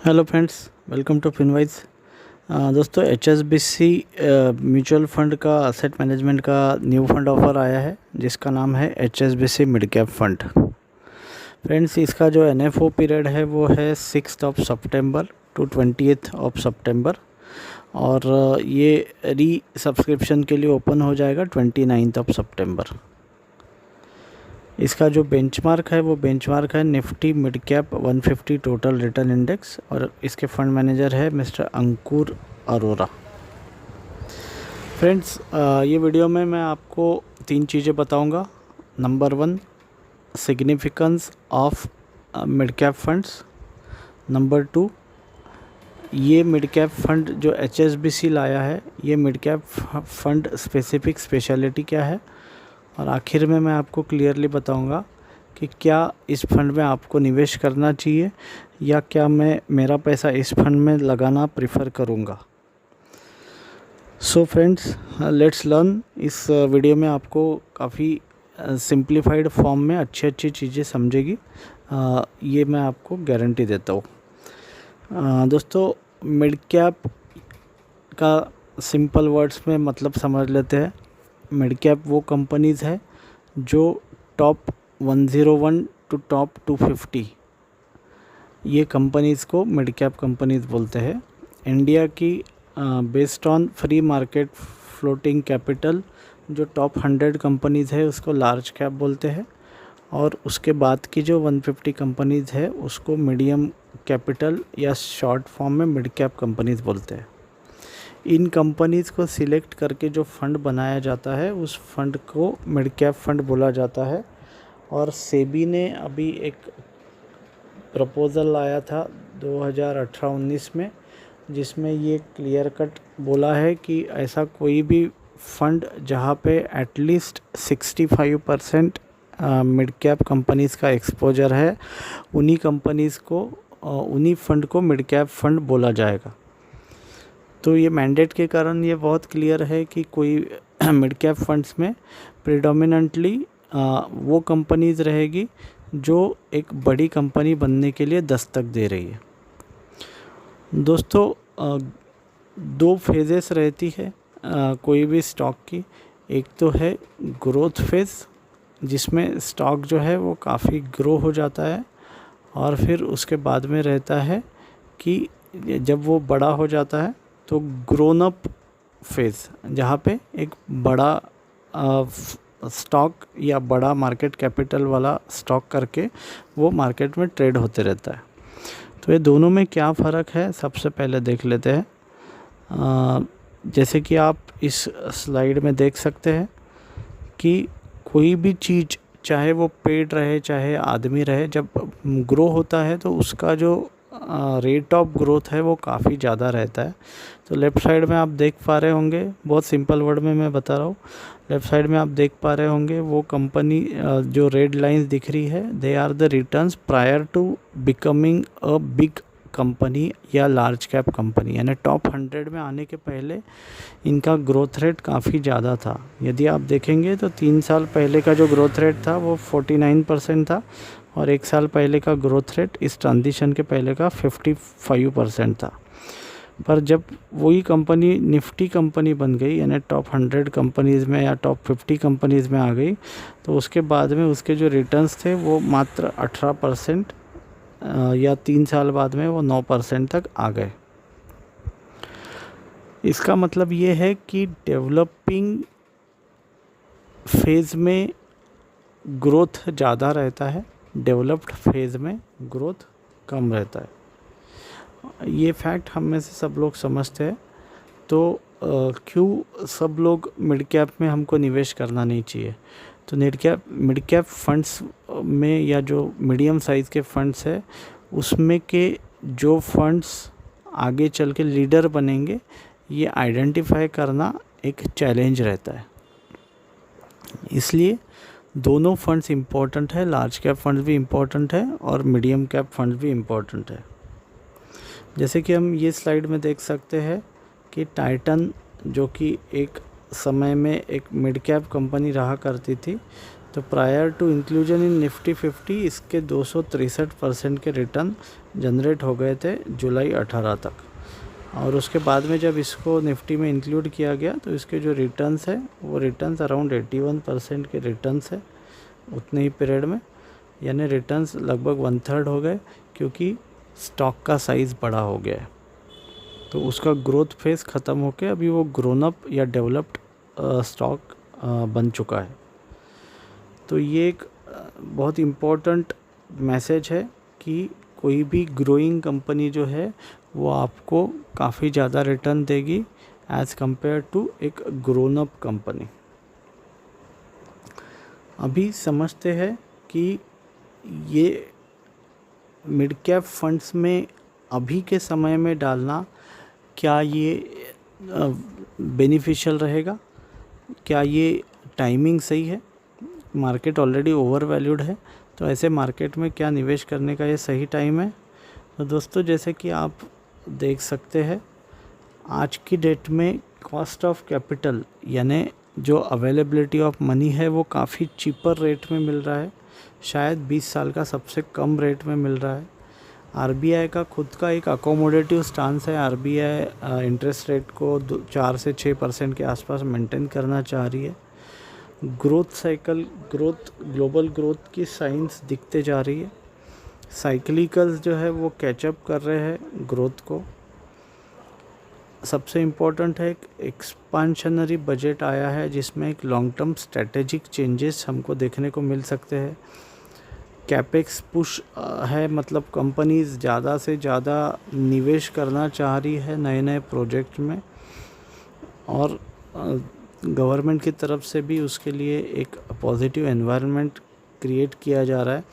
Hello friends, welcome to Finwise. दोस्तों, HSBC mutual fund का asset management का new fund offer आया है जिसका नाम है HSBC mid cap fund. Friends, इसका जो NFO पीरियड है वो है 6 सितंबर टू 20 सितंबर और ये री सब्सक्रिप्शन के लिए ओपन हो जाएगा 29 सितंबर। इसका जो बेंचमार्क है वो बेंचमार्क है Nifty mid cap 150 total return index और इसके फंड मैनेजर है मिस्टर अंकुर अरोरा। फ्रेंड्स, ये वीडियो में मैं आपको 3 चीज़ें बताऊंगा। Number 1, significance of mid cap funds. Number 2, ये मिड कैप फंड जो HSBC लाया है, ये mid cap fund specific speciality क्या है, और आखिर में मैं आपको क्लियरली बताऊंगा कि क्या इस फंड में आपको निवेश करना चाहिए या क्या मैं मेरा पैसा इस फंड में लगाना प्रेफर करूंगा। So friends, let's learn. इस वीडियो में आपको काफ़ी सिंप्लीफाइड फॉर्म में अच्छी चीज़ें समझेगी, ये मैं आपको गारंटी देता हूँ। दोस्तों, मिड कैप का सिंपल वर्ड्स में मतलब समझ लेते हैं। मिड कैप वो कंपनीज़ है जो टॉप 101 टू टॉप 250, ये कंपनीज़ को मिड कैप कंपनीज़ बोलते हैं। इंडिया की based on free market floating capital जो टॉप 100 कंपनीज़ है उसको लार्ज कैप बोलते हैं, और उसके बाद की जो 150 कंपनीज़ है उसको मीडियम कैपिटल या शॉर्ट फॉर्म में मिड कैप कंपनीज़ बोलते हैं। इन कंपनीज़ को सिलेक्ट करके जो फंड बनाया जाता है उस फंड को मिड कैप फंड बोला जाता है। और सेबी ने अभी एक प्रपोज़ल लाया था 2018-19 में, जिसमें ये क्लियर कट बोला है कि ऐसा कोई भी फंड जहाँ पे एटलीस्ट 65% मिड कैप कंपनीज़ का एक्सपोजर है, उन्हीं कंपनीज़ को उन्हीं फंड को मिड कैप फंड बोला जाएगा। तो ये मैंडेट के कारण ये बहुत क्लियर है कि कोई मिड कैप फंड्स में प्रेडोमिनेंटली वो कंपनीज़ रहेगी जो एक बड़ी कंपनी बनने के लिए दस्तक दे रही है। दोस्तों, 2 फेजेस रहती है कोई भी स्टॉक की। एक तो है ग्रोथ फेज़, जिसमें स्टॉक जो है वो काफ़ी ग्रो हो जाता है, और फिर उसके बाद में रहता है कि जब वो बड़ा हो जाता है तो ग्रोन अप फेज़, जहाँ पे एक बड़ा स्टॉक या बड़ा मार्केट कैपिटल वाला स्टॉक करके वो मार्केट में ट्रेड होते रहता है। तो ये दोनों में क्या फ़र्क है, सबसे पहले देख लेते हैं। जैसे कि आप इस स्लाइड में देख सकते हैं कि कोई भी चीज़, चाहे वो पेड़ रहे चाहे आदमी रहे, जब ग्रो होता है तो उसका जो रेट ऑफ ग्रोथ है वो काफ़ी ज़्यादा रहता है। तो लेफ़्ट साइड में आप देख पा रहे होंगे, बहुत सिंपल वर्ड में मैं बता रहा हूँ, लेफ़्ट साइड में आप देख पा रहे होंगे वो कंपनी जो रेड लाइंस दिख रही है, they are the returns prior to becoming a big company या लार्ज कैप कंपनी, यानी टॉप 100 में आने के पहले इनका ग्रोथ रेट काफ़ी ज़्यादा था। यदि आप देखेंगे तो 3 साल पहले का जो ग्रोथ रेट था वो 49% था, और 1 साल पहले का ग्रोथ रेट इस ट्रांजिशन के पहले का 55% था। पर जब वही कंपनी निफ्टी कंपनी बन गई, यानी टॉप 100 कंपनीज़ में या टॉप 50 कंपनीज़ में आ गई, तो उसके बाद में उसके जो रिटर्न्स थे वो मात्र 18%, या 3 साल बाद में वो 9% तक आ गए। इसका मतलब ये है कि डेवलपिंग फेज़ में ग्रोथ ज़्यादा रहता है, डेवलप्ड फेज़ में ग्रोथ कम रहता है। ये फैक्ट हम में से सब लोग समझते हैं। तो क्यों सब लोग मिड कैप में हमको निवेश करना नहीं चाहिए? तो मिड कैप फंड्स में या जो मीडियम साइज़ के फंड्स है उसमें के जो फंड्स आगे चल के लीडर बनेंगे, ये आइडेंटिफाई करना एक चैलेंज रहता है। इसलिए दोनों फंड्स इम्पोर्टेंट है, लार्ज कैप फंड्स भी इम्पोर्टेंट है और मीडियम कैप फंड्स भी इम्पोर्टेंट है। जैसे कि हम ये स्लाइड में देख सकते हैं कि टाइटन, जो कि एक समय में एक मिड कैप कंपनी रहा करती थी, तो prior to inclusion in Nifty 50 इसके 263% के रिटर्न जनरेट हो गए थे जुलाई 18 तक, और उसके बाद में जब इसको निफ्टी में इंक्लूड किया गया तो इसके जो रिटर्न्स है वो रिटर्न्स अराउंड 81% के रिटर्न्स है उतने ही पीरियड में, यानी रिटर्न्स लगभग 1/3 हो गए, क्योंकि स्टॉक का साइज़ बड़ा हो गया है। तो उसका ग्रोथ फेज़ ख़त्म होकर अभी वो ग्रोन अप या डेवलप्ड स्टॉक बन चुका है। तो ये एक बहुत इम्पोर्टेंट मैसेज है कि कोई भी ग्रोइंग कंपनी जो है वो आपको काफ़ी ज़्यादा रिटर्न देगी एज़ कंपेयर टू एक ग्रोन अप कंपनी। अभी समझते हैं कि ये मिड कैप फंड्स में अभी के समय में डालना क्या ये बेनिफिशियल रहेगा, क्या ये टाइमिंग सही है। मार्केट ऑलरेडी ओवर वैल्यूड है, तो ऐसे मार्केट में क्या निवेश करने का ये सही टाइम है। तो दोस्तों, जैसे कि आप देख सकते हैं आज की डेट में कॉस्ट ऑफ कैपिटल यानी जो अवेलेबिलिटी ऑफ मनी है वो काफ़ी चीपर रेट में मिल रहा है, शायद 20 साल का सबसे कम रेट में मिल रहा है। आरबीआई का खुद का एक अकोमोडेटिव स्टांस है, आरबीआई इंटरेस्ट रेट को 4 से 6% के आसपास मेंटेन करना चाह रही है। ग्रोथ साइकिल, ग्लोबल ग्रोथ की साइंस दिखते जा रही है, साइक्लिकल्स जो है वो कैचअप कर रहे हैं ग्रोथ को। सबसे इम्पोर्टेंट है एक एक्सपांशनरी बजट आया है जिसमें एक लॉन्ग टर्म स्ट्रेटेजिक चेंजेस हमको देखने को मिल सकते हैं। कैपेक्स पुश है, मतलब कंपनीज ज़्यादा से ज़्यादा निवेश करना चाह रही है नए नए प्रोजेक्ट में, और गवर्नमेंट की तरफ से भी उसके लिए एक पॉजिटिव एनवायरनमेंट क्रिएट किया जा रहा है।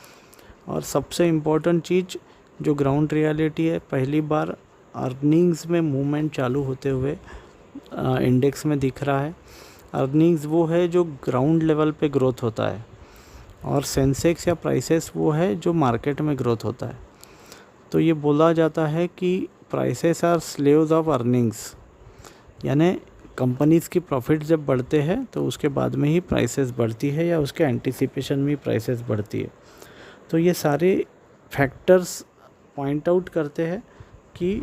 और सबसे इम्पोर्टेंट चीज़ जो ग्राउंड रियलिटी है, पहली बार अर्निंग्स में मूवमेंट चालू होते हुए इंडेक्स में दिख रहा है। अर्निंग्स वो है जो ग्राउंड लेवल पे ग्रोथ होता है, और सेंसेक्स या प्राइसेस वो है जो मार्केट में ग्रोथ होता है। तो ये बोला जाता है कि prices are slaves of earnings, यानी कंपनीज़ की प्रॉफिट जब बढ़ते हैं तो उसके बाद में ही प्राइसेस बढ़ती है या उसके एंटिसिपेशन में प्राइसेस बढ़ती है। तो ये सारे फैक्टर्स पॉइंट आउट करते हैं कि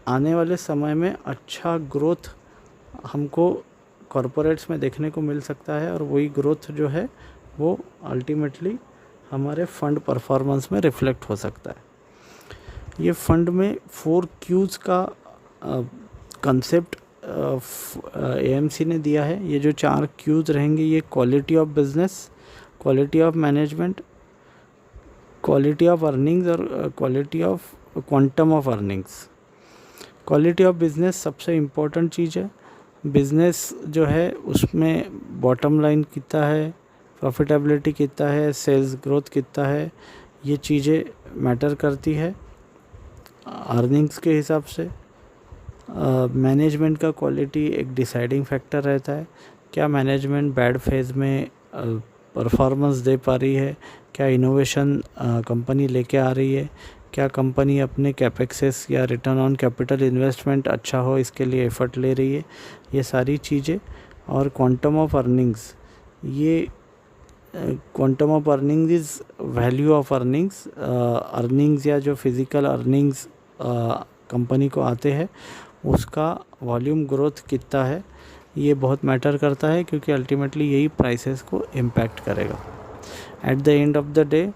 आने वाले समय में अच्छा ग्रोथ हमको कॉरपोरेट्स में देखने को मिल सकता है, और वही ग्रोथ जो है वो अल्टीमेटली हमारे फंड परफॉर्मेंस में रिफ्लेक्ट हो सकता है। ये फंड में 4 Qs का कंसेप्ट एएमसी ने दिया है। ये जो 4 Qs रहेंगे ये quality of business, quality of management, quality of earnings और quality of quantum of earnings. Quality of business सबसे इम्पोर्टेंट चीज़ है। बिज़नेस जो है उसमें बॉटम लाइन कितना है, प्रॉफिटेबिलिटी कितना है, सेल्स ग्रोथ कितना है, ये चीज़ें मैटर करती है अर्निंग्स के हिसाब से। मैनेजमेंट का क्वालिटी एक डिसाइडिंग फैक्टर रहता है। क्या मैनेजमेंट बैड फेज़ में परफॉर्मेंस दे पा रही है, क्या इनोवेशन कंपनी लेके आ रही है, क्या कंपनी अपने कैपेक्सेस या रिटर्न ऑन कैपिटल इन्वेस्टमेंट अच्छा हो इसके लिए एफर्ट ले रही है, ये सारी चीज़ें। और क्वांटम ऑफ अर्निंग्स, ये quantum of earnings is value of earnings. Earnings या जो फिज़िकल अर्निंग्स कंपनी को आते हैं उसका वॉल्यूम ग्रोथ कितना है, ये बहुत मैटर करता है, क्योंकि अल्टीमेटली यही प्राइसेस को इम्पैक्ट करेगा। At the end of the day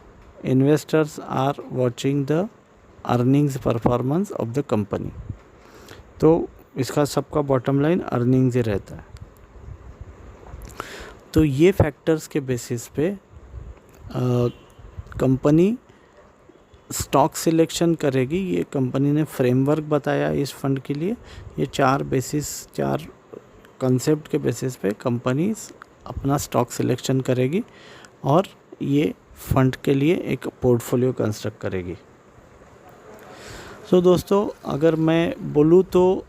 investors are watching the earnings performance of the company, तो इसका सबका बॉटम लाइन अर्निंग्स ही रहता है। तो ये फैक्टर्स के बेसिस पे कंपनी स्टॉक सिलेक्शन करेगी। ये कंपनी ने फ्रेमवर्क बताया इस फंड के लिए। ये 4 कंसेप्ट के बेसिस पे कंपनी अपना स्टॉक सिलेक्शन करेगी और ये फंड के लिए एक पोर्टफोलियो कंस्ट्रक्ट करेगी। सो दोस्तों, अगर मैं बोलूँ तो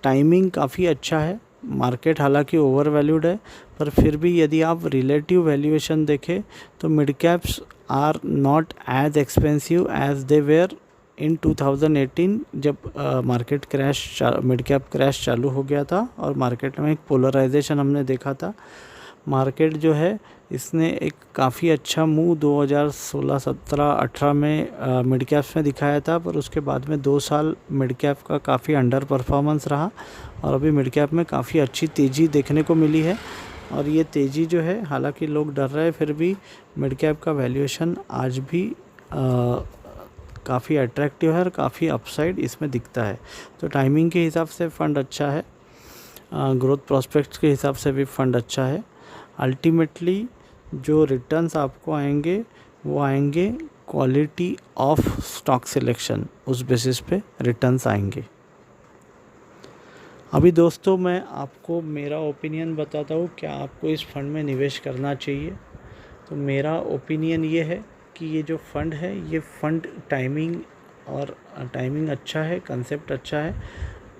टाइमिंग काफ़ी अच्छा है। मार्केट हालांकि ओवर वैल्यूड है, पर फिर भी यदि आप रिलेटिव वैल्यूएशन देखें तो mid caps are not as expensive as they were in 2018 जब market crash, mid cap crash चालू हो गया था और मार्केट में एक पोलराइजेशन हमने देखा था। मार्केट जो है इसने एक काफ़ी अच्छा मूव 2016, 17, 18 में मिड कैप्स में दिखाया था, पर उसके बाद में 2 साल मिड कैप का काफ़ी अंडर परफॉर्मेंस रहा और अभी मिड कैप में काफ़ी अच्छी तेज़ी देखने को मिली है। और ये तेज़ी जो है, हालांकि लोग डर रहे हैं, फिर भी मिड कैप का वैल्यूएशन आज भी काफ़ी अट्रैक्टिव है और काफ़ी अपसाइड इसमें दिखता है। तो टाइमिंग के हिसाब से फ़ंड अच्छा है, ग्रोथ प्रोस्पेक्ट्स के हिसाब से भी फ़ंड अच्छा है। अल्टीमेटली जो रिटर्न्स आपको आएंगे वो आएंगे क्वालिटी ऑफ स्टॉक सिलेक्शन, उस बेसिस पे रिटर्न्स आएंगे। अभी दोस्तों मैं आपको मेरा ओपिनियन बताता हूँ, क्या आपको इस फंड में निवेश करना चाहिए। तो मेरा ओपिनियन ये है कि ये जो फंड है, ये फंड टाइमिंग अच्छा है, कंसेप्ट अच्छा है,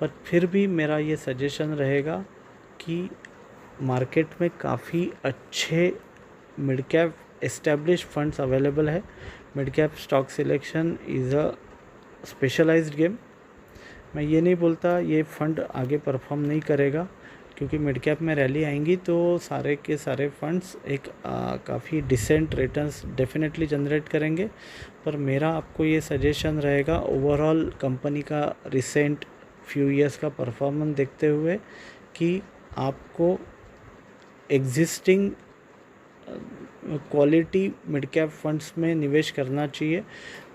पर फिर भी मेरा ये सजेशन रहेगा कि मार्केट में काफ़ी अच्छे mid cap establish funds available है। Mid cap stock selection is a specialised game. मैं ये नहीं बोलता ये फ़ंड आगे परफॉर्म नहीं करेगा, क्योंकि मिड कैप में रैली आएंगी तो सारे के सारे फंड्स एक काफ़ी डिसेंट रिटर्न्स डेफिनेटली जनरेट करेंगे। पर मेरा आपको ये सजेशन रहेगा, ओवरऑल कंपनी का रिसेंट फ्यू ईयर्स का परफॉर्मेंस देखते हुए, कि आपको existing quality mid cap funds में निवेश करना चाहिए,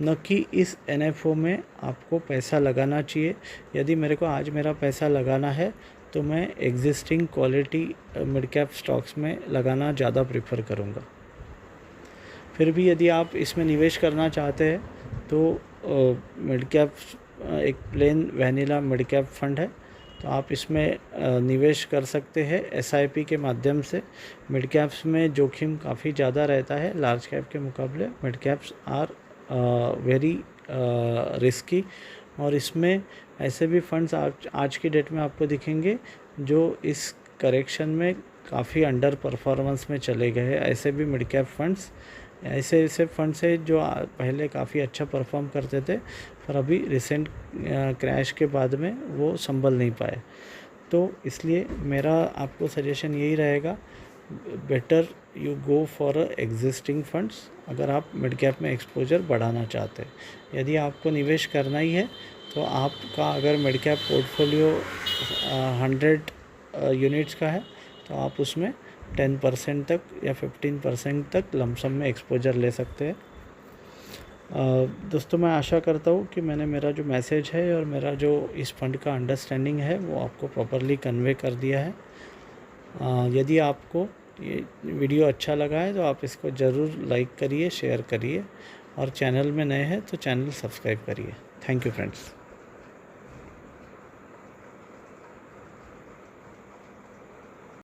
न कि इस NFO में आपको पैसा लगाना चाहिए। यदि मेरे को आज मेरा पैसा लगाना है तो मैं existing quality mid cap stocks में लगाना ज़्यादा प्रेफर करूँगा। फिर भी यदि आप इसमें निवेश करना चाहते हैं तो मिड कैप एक plain vanilla mid cap fund है, तो आप इसमें निवेश कर सकते हैं SIP के माध्यम से। मिड कैप्स में जोखिम काफ़ी ज़्यादा रहता है लार्ज कैप के मुकाबले। Mid caps are very risky, और इसमें ऐसे भी फंड्स आज की डेट में आपको दिखेंगे जो इस करेक्शन में काफ़ी अंडर परफॉर्मेंस में चले गए हैं। ऐसे भी मिड कैप फंड्स, ऐसे फंड्स है जो पहले काफ़ी अच्छा परफॉर्म करते थे, पर अभी रिसेंट क्रैश के बाद में वो संभल नहीं पाए। तो इसलिए मेरा आपको सजेशन यही रहेगा, better you go for existing funds अगर आप मिड कैप में एक्सपोजर बढ़ाना चाहते हैं। यदि आपको निवेश करना ही है तो आपका अगर मिड कैप पोर्टफोलियो 100 यूनिट्स का है तो आप उसमें 10% तक या 15% तक लमसम में एक्सपोजर ले सकते हैं। दोस्तों, मैं आशा करता हूँ कि मैंने मेरा जो मैसेज है और मेरा जो इस फंड का अंडरस्टैंडिंग है वो आपको प्रॉपरली कन्वे कर दिया है। यदि आपको ये वीडियो अच्छा लगा है तो आप इसको ज़रूर लाइक करिए, शेयर करिए, और चैनल में नए हैं तो चैनल सब्सक्राइब करिए। Thank you friends.